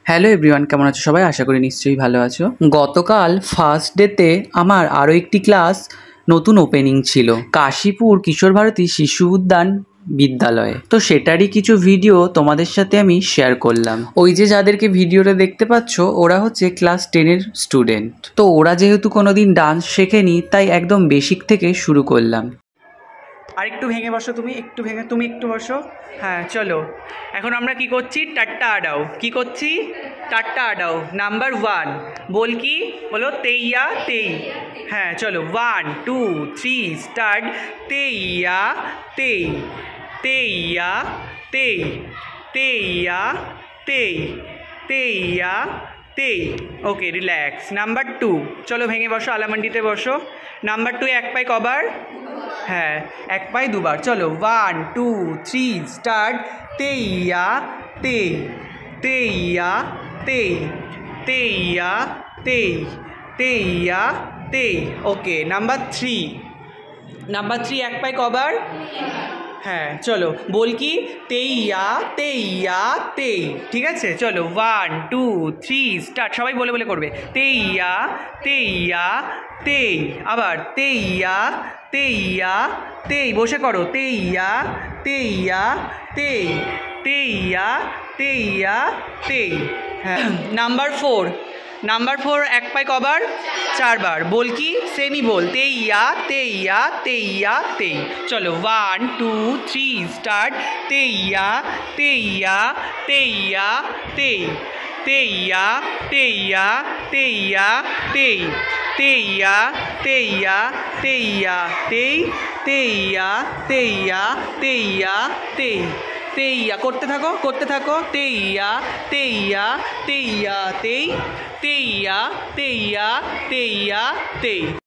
Hello everyone, কেমন আছো সবাই? আশা করি নিশ্চয়ই ভালো আছো। গতকাল ফার্স্ট ডেতে আমার আরও একটি ক্লাস নতুন ওপেনিং ছিল কাশীপুর কিশোর ভারতী শিশু উদ্যান বিদ্যালয়ে। তো সেটারই কিছু ভিডিও তোমাদের সাথে আমি শেয়ার করলাম। ওই যে যাদেরকে ভিডিওটা দেখতে পাচ্ছ ওরা হচ্ছে ক্লাস 10-এর স্টুডেন্ট। তো ওরা যেহেতু কোনোদিন ডান্স শেখেনি তাই একদম বেসিক থেকে শুরু করলাম। আর একটু ভেঙে বসো, তুমি একটু বসো। হ্যাঁ চলো, এখন আমরা কি করছি? টাট্টা আডাও। কি করছি? টাট্টা আডাও। নাম্বার 1 বল কি? বলো তেইয়া তেই। হ্যাঁ চলো, 1 2 3 স্টার্ট। তেইয়া তেই, তেইয়া তেই, তেইয়া তেই, তেইয়া তেই। ওকে, রিল্যাক্স। নাম্বার 2 চলো ভেঙে বসো, আলামান্ডিতে বসো। নাম্বার 2 এক পায়ে কবার? হ্যাঁ, এক পায়ে দুবার। চলো 1 2 3 স্টার্ট। তেইয়া তেই, তেইয়া তেই, তেইয়া তেই, তেইয়া তেই। ওকে, নাম্বার 3 এক পায়ে কবার? হ্যাঁ চলো, বল কি? তেইয়া তেইয়া তেই। ঠিক আছে, চলো 1 2 3 স্টার্ট। সবাই বলে বলে করবে। তেইয়া তেইয়া তেই। আবার তেইয়া তেইয়া তেই। বসে করো। তেইয়া তেইয়া তেই, তেইয়া তেইয়া তেই। হ্যাঁ, নাম্বার 4 এক পায়ে কবার? 4 বার। বল কি? সেমি বল। তেইয়া তেইয়া তেইয়া তেই। চলো 1 2 3 স্টার্ট। তেইয়া তেইয়া তেইয়া তেই, তেইয়া তেইয়া তেইয়া তেই, তেইয়া তেইয়া তেইয়া তেই, তেইয়া তেইয়া তেইয়া তেই। তেইয়া করতে থাকো। তেইয়া তেইয়া তেইয়া তেই, তেইয়া তেইয়া তেইয়া তেই।